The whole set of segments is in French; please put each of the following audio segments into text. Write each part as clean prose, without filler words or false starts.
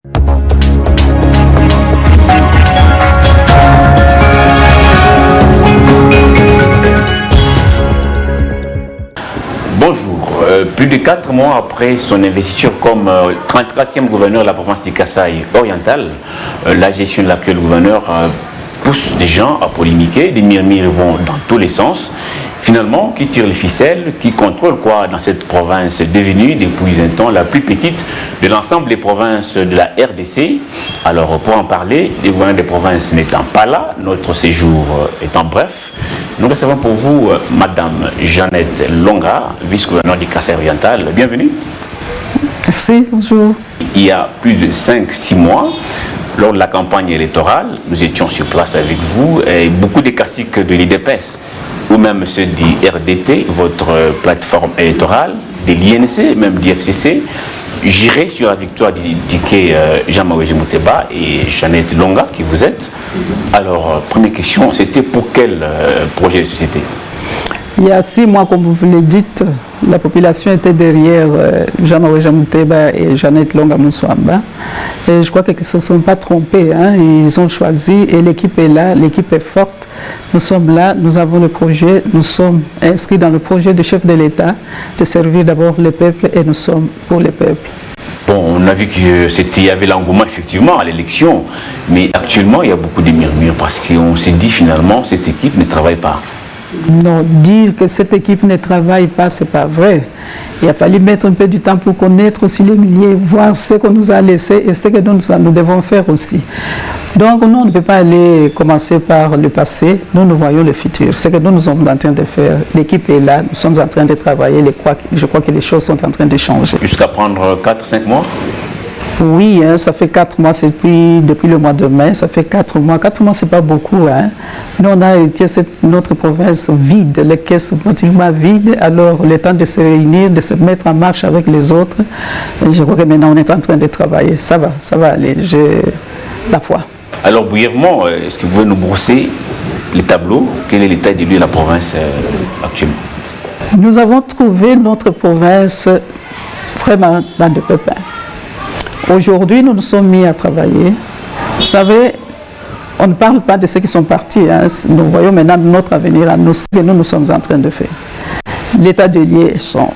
Bonjour. Plus de 4 mois après son investiture comme 34e gouverneur de la province du Kasaï oriental, la gestion de l'actuel gouverneur pousse des gens à polémiquer, des murmures vont dans tous les sens. Finalement, qui tire les ficelles, qui contrôle quoi dans cette province devenue depuis un temps la plus petite de l'ensemble des provinces de la RDC. Alors pour en parler, les gouverneurs des provinces n'étant pas là, notre séjour étant bref, nous recevons pour vous Madame Jeannette Longa, vice-gouverneure du Kasaï oriental. Bienvenue. Merci, bonjour. Il y a plus de 5-6 mois, lors de la campagne électorale, nous étions sur place avec vous et beaucoup de classiques de l'IDPS ou même ceux du RDT, votre plateforme électorale, de l'INC, même du FCC, j'irai sur la victoire du ticket Jean-Marie Mouteba et Jeannette Longa, qui vous êtes. Alors, première question, c'était pour quel projet de société? Il y a 6 mois, comme vous l'avez dit, la population était derrière Jean-Marie Mouteba et Jeannette Longa Moussouamba. Et je crois qu'ils ne se sont pas trompés. Hein. Ils ont choisi et l'équipe est là, l'équipe est forte. Nous sommes là, nous avons le projet, nous sommes inscrits dans le projet du chef de l'État de servir d'abord le peuple et nous sommes pour le peuple. Bon, on a vu qu'il y avait l'engouement effectivement à l'élection, mais actuellement il y a beaucoup de murmures parce qu'on s'est dit finalement cette équipe ne travaille pas. Non, dire que cette équipe ne travaille pas, ce n'est pas vrai. Il a fallu mettre un peu du temps pour connaître aussi les milliers, voir ce qu'on nous a laissé et ce que nous devons faire aussi. Donc nous, on ne peut pas aller commencer par le passé, nous voyons le futur. Ce que nous sommes en train de faire, l'équipe est là, nous sommes en train de travailler, je crois que les choses sont en train de changer. Jusqu'à prendre 4-5 mois? Oui, hein, ça fait 4 mois, c'est depuis le mois de mai, ça fait 4 mois. 4 mois, c'est pas beaucoup. Hein. Nous, on a hérité notre province vide, les caisses pratiquement vides. Alors, le temps de se réunir, de se mettre en marche avec les autres, et je crois que maintenant, on est en train de travailler. Ça va aller, j'ai la foi. Alors, brièvement, est-ce que vous pouvez nous brosser les tableaux? Quel est l'état des lieux de la province actuellement? Nous avons trouvé notre province vraiment dans de pépins. Aujourd'hui, nous nous sommes mis à travailler. Vous savez, on ne parle pas de ceux qui sont partis. Hein. Nous voyons maintenant notre avenir à nous, ce que nous sommes en train de faire. L'état de lieu est sombre.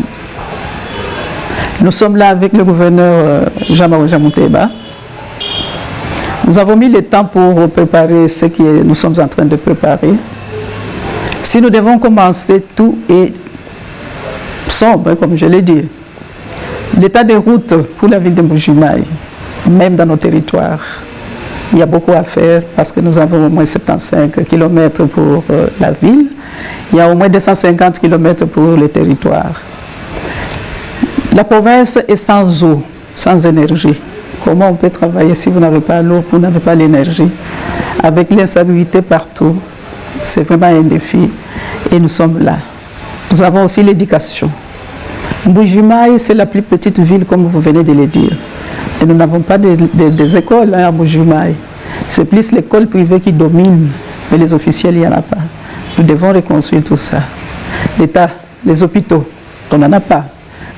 Nous sommes là avec le gouverneur Jean-Marie Mouteba. Nous avons mis le temps pour préparer ce que nous sommes en train de préparer. Si nous devons commencer, tout est sombre, comme je l'ai dit. L'état des routes pour la ville de Mbuji-Mayi, même dans nos territoires, il y a beaucoup à faire parce que nous avons au moins 75 km pour la ville. Il y a au moins 250 km pour les territoires. La province est sans eau, sans énergie. Comment on peut travailler si vous n'avez pas l'eau, vous n'avez pas l'énergie? Avec l'instabilité partout, c'est vraiment un défi et nous sommes là. Nous avons aussi l'éducation. Mbuji-Mayi, c'est la plus petite ville, comme vous venez de le dire. Et nous n'avons pas des écoles à Mbuji-Mayi. C'est plus l'école privée qui domine, mais les officiels, il n'y en a pas. Nous devons reconstruire tout ça. L'État, les hôpitaux, on n'en a pas.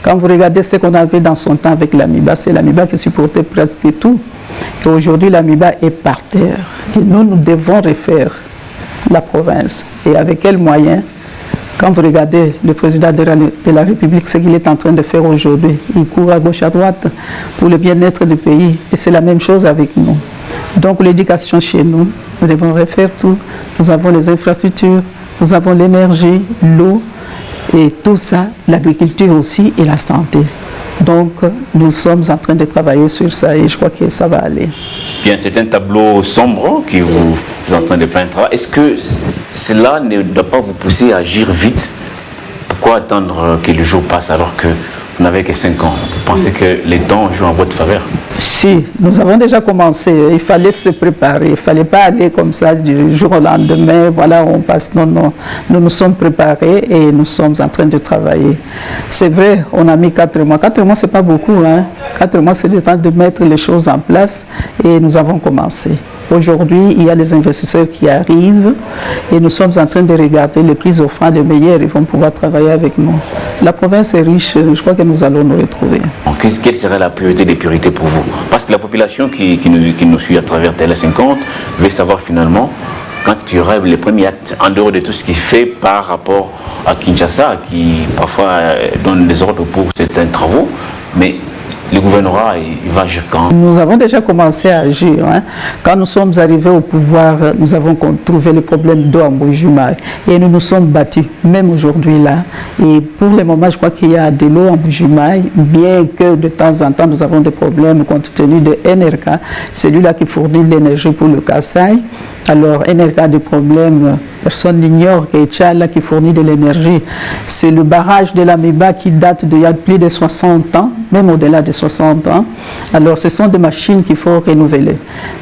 Quand vous regardez ce qu'on avait dans son temps avec l'AMIBA, c'est l'AMIBA qui supportait presque tout. Et aujourd'hui, l'AMIBA est par terre. Et nous devons refaire la province. Et avec quels moyens? Quand vous regardez le président de la République, ce qu'il est en train de faire aujourd'hui, il court à gauche à droite pour le bien-être du pays. Et c'est la même chose avec nous. Donc l'éducation chez nous, nous devons refaire tout. Nous avons les infrastructures, nous avons l'énergie, l'eau et tout ça, l'agriculture aussi et la santé. Donc nous sommes en train de travailler sur ça et je crois que ça va aller. Bien, c'est un tableau sombre que vous êtes en train de peindre. Est-ce que cela ne doit pas vous pousser à agir vite? Pourquoi attendre que le jour passe alors que vous n'avez que 5 ans? Vous pensez que les temps jouent en votre faveur? Si, nous avons déjà commencé. Il fallait se préparer. Il ne fallait pas aller comme ça du jour au lendemain. Voilà, on passe. Non, non. Nous nous sommes préparés et nous sommes en train de travailler. C'est vrai, on a mis 4 mois. 4 mois, ce n'est pas beaucoup. Hein. 4 mois, c'est le temps de mettre les choses en place et nous avons commencé. Aujourd'hui, il y a des investisseurs qui arrivent et nous sommes en train de regarder les plus offrants, les meilleurs, ils vont pouvoir travailler avec nous. La province est riche, je crois que nous allons nous retrouver. Quelle serait la priorité des priorités pour vous? Parce que la population qui nous suit à travers TL50 veut savoir finalement quand il y aura les premiers actes, en dehors de tout ce qui est fait par rapport à Kinshasa, qui parfois donne des ordres pour certains travaux, mais le gouvernorat, il va agir quand? Nous avons déjà commencé à agir. Quand nous sommes arrivés au pouvoir, nous avons trouvé le problème d'eau en Bujimaï et nous nous sommes battus, même aujourd'hui là. Et pour le moment, je crois qu'il y a de l'eau en Bujimaï, bien que de temps en temps, nous avons des problèmes compte tenu de NRK, celui-là qui fournit l'énergie pour le Kasaï. Alors, NRK a des problèmes, personne n'ignore que Tchala qui fournit de l'énergie. C'est le barrage de la Méba qui date d'il y a plus de 60 ans, même au-delà de 60 ans. Alors, ce sont des machines qu'il faut renouveler.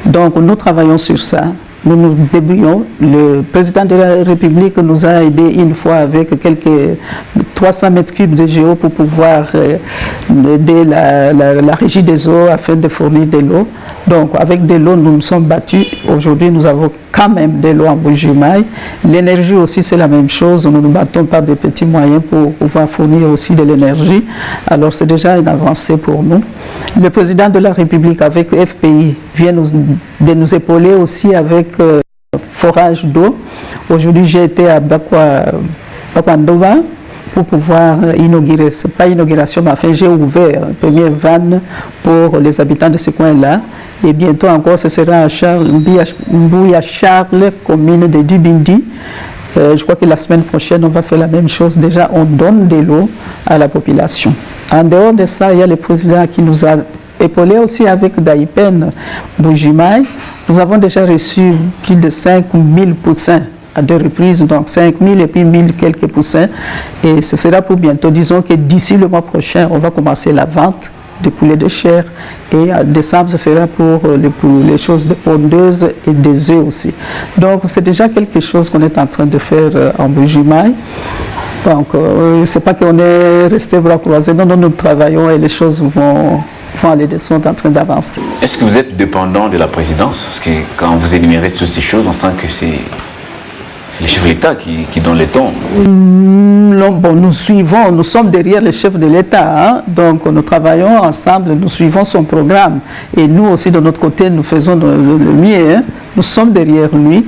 Donc, nous travaillons sur ça. Nous nous débrouillons. Le président de la République nous a aidés une fois avec quelques 300 mètres cubes de géo pour pouvoir aider la régie des eaux afin de fournir de l'eau. Donc, avec de l'eau, nous nous sommes battus. Aujourd'hui, nous avons quand même de l'eau en Bujimaï. L'énergie aussi, c'est la même chose. Nous nous battons par des petits moyens pour pouvoir fournir aussi de l'énergie. Alors, c'est déjà une avancée pour nous. Le président de la République, avec FPI, vient de nous épauler aussi avec forage d'eau. Aujourd'hui, j'ai été à Bakwandoba pour pouvoir inaugurer, ce n'est pas inauguration, mais enfin j'ai ouvert une première vanne pour les habitants de ce coin-là. Et bientôt encore, ce sera à Mbouya Charles, commune de Dibindi. Je crois que la semaine prochaine, on va faire la même chose. Déjà, on donne de l'eau à la population. En dehors de ça, il y a le président qui nous a épaulés aussi avec Daipen Bujimaï. Nous avons déjà reçu plus de 5 000 poussins à 2 reprises, donc 5 000 et puis 1000 quelques poussins. Et ce sera pour bientôt. Disons que d'ici le mois prochain, on va commencer la vente de poulets de chair. Et en décembre, ce sera pour les choses de pondeuses et des œufs aussi. Donc, c'est déjà quelque chose qu'on est en train de faire en Bujimaï. Donc, ce n'est pas qu'on est resté bras croisés. Non, nous travaillons et les choses vont aller, sont en train d'avancer. Est-ce que vous êtes dépendant de la présidence? Parce que quand vous énumérez toutes ces choses, on sent que c'est le chef de l'État qui donne les tons. Bon, nous sommes derrière le chef de l'État, donc nous travaillons ensemble, nous suivons son programme. Et nous aussi, de notre côté, nous faisons le mieux. Nous sommes derrière lui.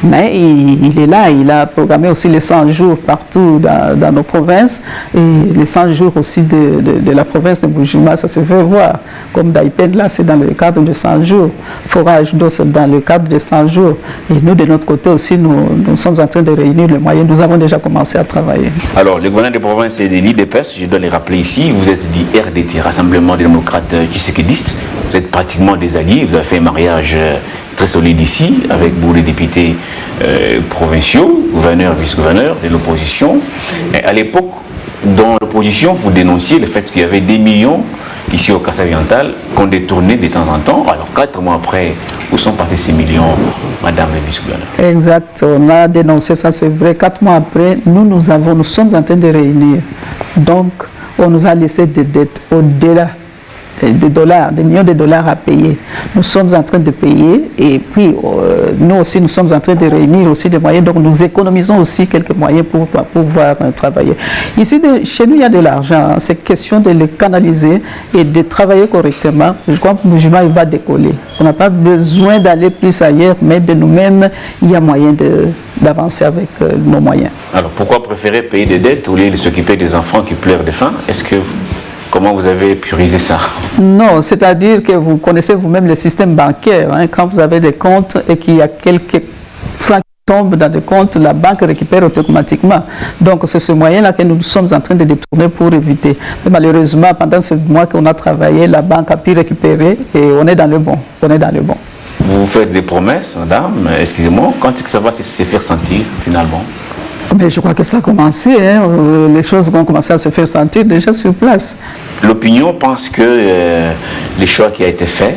Mais il est là, il a programmé aussi les 100 jours partout dans nos provinces. Et les 100 jours aussi de la province de Bujimaï, ça se fait voir. Comme Daipen, là, c'est dans le cadre de 100 jours. Forage d'eau, c'est dans le cadre de 100 jours. Et nous, de notre côté aussi, nous sommes en train de réunir les moyens. Nous avons déjà commencé à travailler. Alors, le gouverneur des provinces et de l'IDPS, je dois les rappeler ici, vous êtes dit RDT, Rassemblement des démocrates tshisekidistes. Vous êtes pratiquement des alliés, vous avez fait un mariage très solide ici, avec beaucoup de députés provinciaux, gouverneurs, vice-gouverneurs de l'opposition. À l'époque, dans l'opposition, vous dénonciez le fait qu'il y avait des millions ici au Kasaï oriental qu'on détournait de temps en temps. Alors, 4 mois après, où sont passés ces millions, madame la vice-gouverneure? Exact, on a dénoncé ça, c'est vrai. 4 mois après, nous sommes en train de réunir. Donc, on nous a laissé des dettes au-delà des dollars, des millions de dollars à payer. Nous sommes en train de payer et puis nous aussi, nous sommes en train de réunir aussi des moyens. Donc, nous économisons aussi quelques moyens pour pouvoir travailler. Ici, chez nous, il y a de l'argent. C'est question de le canaliser et de travailler correctement. Je crois que Bujimaï va décoller. On n'a pas besoin d'aller plus ailleurs, mais de nous-mêmes, il y a moyen d'avancer avec nos moyens. Alors, pourquoi préférer payer des dettes au lieu de s'occuper des enfants qui pleurent de faim? Comment vous avez priorisé ça? Non, c'est-à-dire que vous connaissez vous-même le système bancaire. Quand vous avez des comptes et qu'il y a quelques francs qui tombent dans des comptes, la banque récupère automatiquement. Donc, c'est ce moyen-là que nous sommes en train de détourner pour éviter. Mais malheureusement, pendant ce mois qu'on a travaillé, la banque a pu récupérer et on est dans le bon. Vous faites des promesses, madame, excusez-moi, quand est-ce que ça va se faire sentir finalement? Mais je crois que ça a commencé, les choses vont commencer à se faire sentir déjà sur place. L'opinion pense que le choix qui a été fait,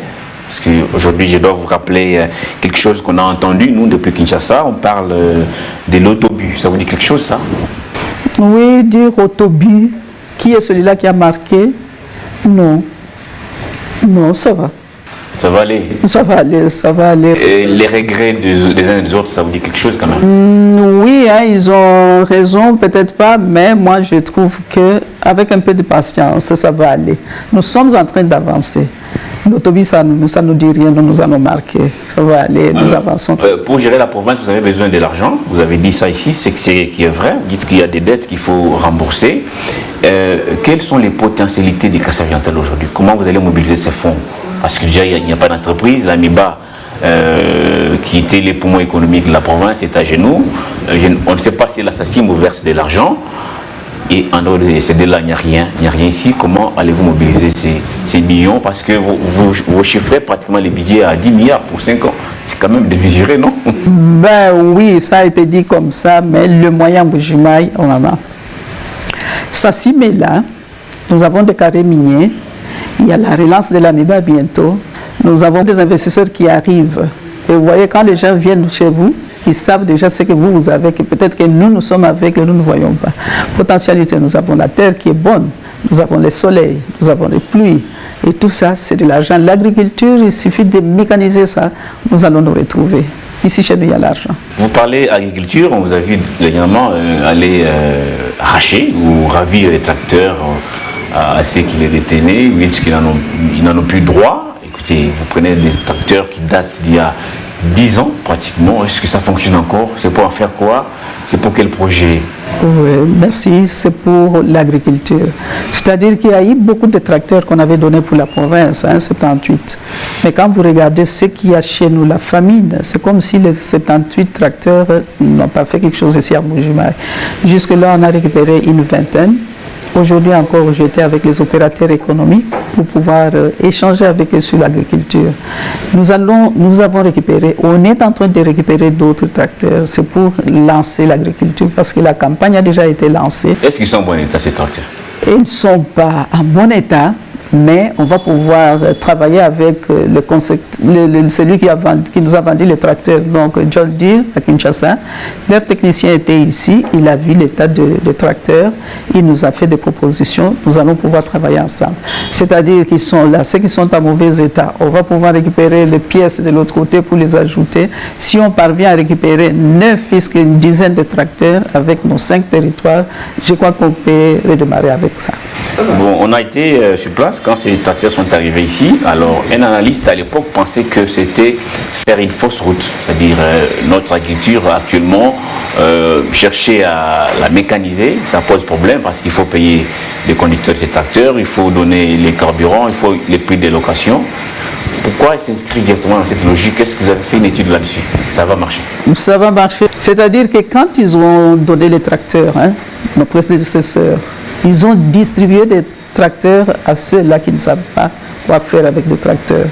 parce qu'aujourd'hui je dois vous rappeler quelque chose qu'on a entendu, nous depuis Kinshasa, on parle de l'autobus, ça vous dit quelque chose ça? Oui, dire autobus, qui est celui-là qui a marqué? Non, ça va. Ça va aller. Ça va aller, ça va aller. Et les regrets des uns et des autres, ça vous dit quelque chose quand même? Oui, hein, ils ont raison, peut-être pas, mais moi je trouve qu'avec un peu de patience, ça va aller. Nous sommes en train d'avancer. L'autobus, ça ne nous dit rien, nous nous allons marquer. Ça va aller, nous avançons. Pour gérer la province, vous avez besoin de l'argent. Vous avez dit ça ici, c'est qui est vrai. Vous dites qu'il y a des dettes qu'il faut rembourser. Quelles sont les potentialités du Kasaï oriental aujourd'hui? Comment vous allez mobiliser ces fonds? Parce que déjà, il n'y a pas d'entreprise. L'AMIBA, qui était les poumons économiques de la province, est à genoux. On ne sait pas si l'assassin vous verse de l'argent. Et en dehors de ces deux-là, il n'y a rien. Il n'y a rien ici. Comment allez-vous mobiliser ces millions? Parce que vous chiffrez pratiquement les budgets à 10 milliards pour 5 ans. C'est quand même démesuré, non? Ben oui, ça a été dit comme ça, mais le moyen Bujimaï, on en a. Ça s'y met là. Nous avons des carrés miniers. Il y a la relance de l'AMIBA bientôt. Nous avons des investisseurs qui arrivent. Et vous voyez, quand les gens viennent chez vous, ils savent déjà ce que vous avez, que peut-être que nous sommes avec et nous ne voyons pas. Potentialité, nous avons la terre qui est bonne, nous avons le soleil, nous avons les pluies. Et tout ça, c'est de l'argent. L'agriculture, il suffit de mécaniser ça, nous allons nous retrouver. Ici, chez nous, il y a l'argent. Vous parlez agriculture, on vous a vu dernièrement aller arracher ou ravir les tracteurs à ceux qui les détenaient, ou qu'ils n'en ont plus droit. Écoutez, vous prenez des tracteurs qui datent d'il y a 10 ans pratiquement. Est-ce que ça fonctionne encore? C'est pour en faire quoi? C'est pour quel projet? Oui, merci. C'est pour l'agriculture. C'est-à-dire qu'il y a eu beaucoup de tracteurs qu'on avait donnés pour la province, 78. Mais quand vous regardez ce qu'il y a chez nous, la famine, c'est comme si les 78 tracteurs n'ont pas fait quelque chose ici à Bujimaï. Jusque-là, on a récupéré une vingtaine. Aujourd'hui encore, j'étais avec les opérateurs économiques pour pouvoir échanger avec eux sur l'agriculture. Nous avons récupéré, on est en train de récupérer d'autres tracteurs. C'est pour lancer l'agriculture parce que la campagne a déjà été lancée. Est-ce qu'ils sont en bon état, ces tracteurs? Ils ne sont pas en bon état, mais on va pouvoir travailler avec celui qui nous a vendu les tracteurs, donc John Deere à Kinshasa. Leur technicien était ici, il a vu l'état de tracteurs, il nous a fait des propositions, nous allons pouvoir travailler ensemble. C'est-à-dire qu'ils sont là, ceux qui sont en mauvais état, on va pouvoir récupérer les pièces de l'autre côté pour les ajouter. Si on parvient à récupérer 9 jusqu'à une dizaine de tracteurs avec nos 5 territoires, je crois qu'on peut redémarrer avec ça. Bon, on a été sur place quand ces tracteurs sont arrivés ici. Alors, un analyste à l'époque pensait que c'était faire une fausse route. C'est-à-dire, notre agriculture actuellement, chercher à la mécaniser, ça pose problème parce qu'il faut payer les conducteurs de ces tracteurs, il faut donner les carburants, il faut les prix des locations. Pourquoi ils s'inscrivent directement dans cette logique? Est-ce que vous avez fait une étude là-dessus? Ça va marcher? Ça va marcher. C'est-à-dire que quand ils ont donné les tracteurs, nos prédécesseurs, ils ont distribué des tracteurs à ceux-là qui ne savent pas quoi faire avec des tracteurs.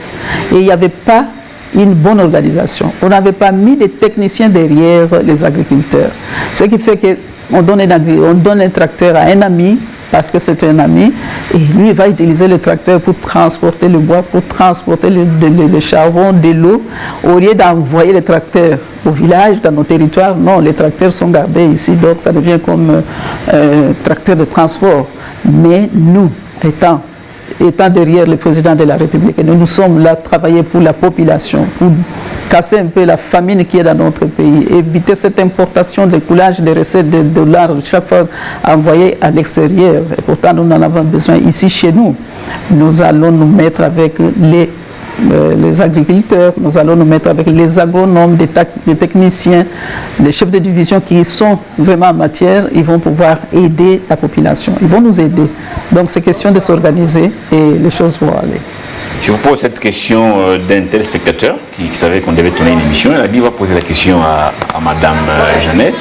Et il n'y avait pas une bonne organisation. On n'avait pas mis des techniciens derrière les agriculteurs. Ce qui fait qu'on donne un tracteur à un ami, parce que c'est un ami, et lui il va utiliser le tracteur pour transporter le bois, pour transporter le charbon, de l'eau, au lieu d'envoyer les tracteurs au village, dans nos territoires. Non, les tracteurs sont gardés ici, donc ça devient comme un tracteur de transport. Mais nous, étant derrière le président de la République, nous sommes là travailler pour la population, pour casser un peu la famine qui est dans notre pays, éviter cette importation de coulage de recettes de dollars chaque fois envoyées à l'extérieur. Et pourtant, nous en avons besoin ici chez nous. Nous allons nous mettre avec les agriculteurs, nous allons nous mettre avec les agronomes, les techniciens, les chefs de division qui sont vraiment en matière, ils vont pouvoir aider la population, ils vont nous aider. Donc c'est question de s'organiser et les choses vont aller. Je vous pose cette question d'un téléspectateur qui savait qu'on devait tourner une émission. Elle a dit, on va poser la question à Madame Jeannette.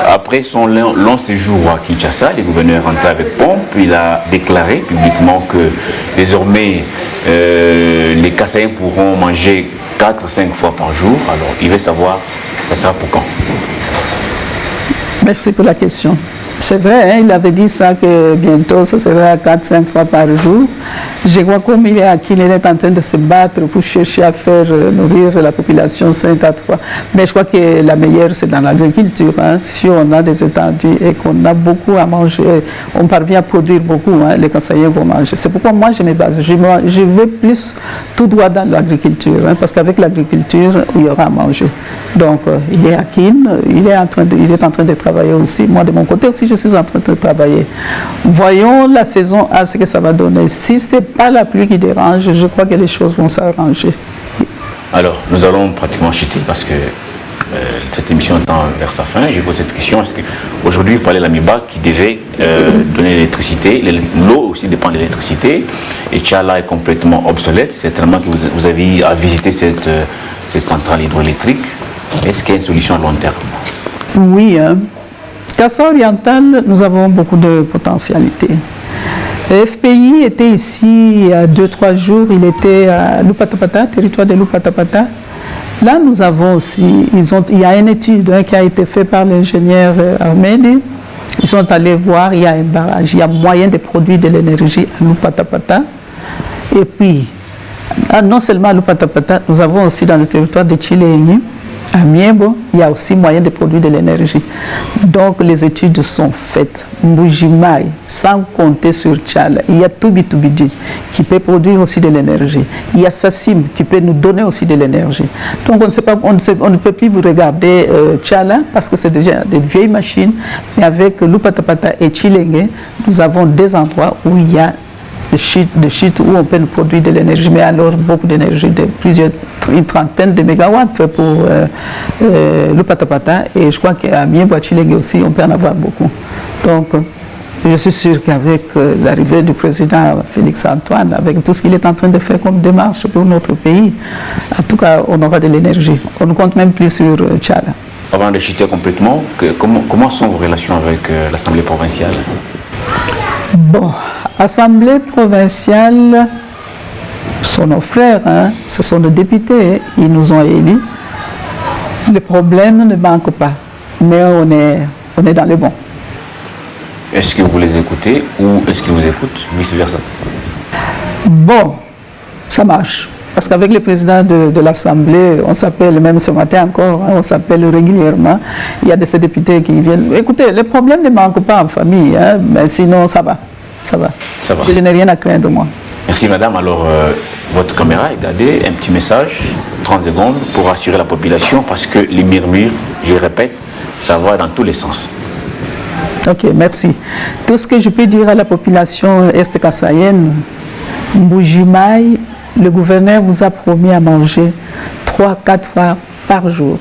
Après son long séjour à Kinshasa, le gouverneur rentré avec pompe. Il a déclaré publiquement que désormais les Kassaïens pourront manger 4-5 fois par jour. Alors il veut savoir, ça sera pour quand? Merci pour la question. C'est vrai, hein, il avait dit ça que bientôt ce sera 4-5 fois par jour. Je vois comme il est en train de se battre pour chercher à faire nourrir la population 5-4 fois. Mais je crois que la meilleure c'est dans l'agriculture. Hein. Si on a des étendues et qu'on a beaucoup à manger, on parvient à produire beaucoup, hein, les conseillers vont manger. C'est pourquoi moi je me base. Je vais plus tout droit dans l'agriculture, hein, parce qu'avec l'agriculture, il y aura à manger. Donc il est à Kin, il est en train de travailler aussi. Moi de mon côté aussi, je suis en train de travailler. Voyons la saison à ce que ça va donner. Si ce n'est pas la pluie qui dérange, je crois que les choses vont s'arranger. Alors, nous allons pratiquement chuter parce que cette émission tend vers sa fin. Je pose cette question. Est-ce qu'aujourd'hui, vous parlez de l'AMIBA qui devait donner l'électricité, l'eau aussi dépend de l'électricité, et Tchala est complètement obsolète. C'est tellement que vous avez à visiter cette centrale hydroélectrique. Est-ce qu'il y a une solution à long terme? Oui, hein. Kassa Oriental, nous avons beaucoup de potentialités. Le FPI était ici il y a 2-3 jours, il était à Lupatapata, territoire de Lupatapata. Là, nous avons aussi, il y a une étude, hein, qui a été faite par l'ingénieur Ahmed. Ils sont allés voir, il y a un barrage, il y a moyen de produire de l'énergie à Lupatapata. Et puis, non seulement à Lupatapata, nous avons aussi dans le territoire de Chiléni, à Miembo, il y a aussi moyen de produire de l'énergie. Donc les études sont faites. Mbujimai, sans compter sur Tchala, il y a Tubitubidi qui peut produire aussi de l'énergie. Il y a Sassim qui peut nous donner aussi de l'énergie. Donc on ne peut plus vous regarder Tchala parce que c'est déjà des vieilles machines. Mais avec Lupatapata et Chilenge, nous avons des endroits où il y a de chutes où on peut nous produire de l'énergie, mais alors beaucoup d'énergie, une trentaine de mégawatts pour Lupatapata, et je crois qu'à Miembo-Chilenge aussi on peut en avoir beaucoup. Donc je suis sûr qu'avec l'arrivée du président Félix Antoine, avec tout ce qu'il est en train de faire comme démarche pour notre pays, en tout cas on aura de l'énergie. On ne compte même plus sur Tchala. Avant de chuter complètement, comment sont vos relations avec l'Assemblée provinciale? Bon, Assemblée provinciale, ce sont nos frères, hein, ce sont nos députés, ils nous ont élus. Les problèmes ne manquent pas, mais on est dans le bon. Est-ce que vous les écoutez ou est-ce qu'ils vous écoutent, vice-versa? Bon, ça marche. Parce qu'avec le président de l'Assemblée, on s'appelle, même ce matin encore, hein, on s'appelle régulièrement. Il y a de ces députés qui viennent. Écoutez, les problèmes ne manquent pas en famille, hein, mais sinon ça va. Ça va. Ça va. Je n'ai rien à craindre, moi. Merci, madame. Alors, votre caméra est gardée. Un petit message, 30 secondes, pour rassurer la population, parce que les murmures, je le répète, ça va dans tous les sens. Ok, merci. Tout ce que je peux dire à la population est-kassaïenne, Mbujimai, le gouverneur vous a promis à manger 3-4 fois par jour.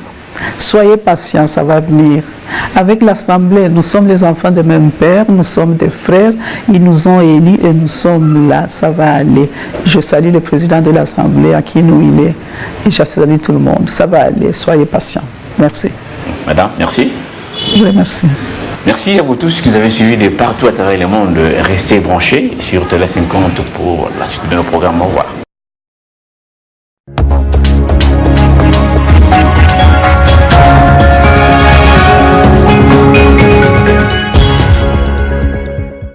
Soyez patients, ça va venir. Avec l'Assemblée, nous sommes les enfants de même père, nous sommes des frères, ils nous ont élus et nous sommes là, ça va aller. Je salue le président de l'Assemblée à qui nous il est et je salue tout le monde, ça va aller, soyez patients. Merci. Madame, merci. Je vous remercie. Merci à vous tous qui nous avez suivis de partout à travers le monde. Restez branchés sur Télé 50 pour la suite de nos programmes. Au revoir.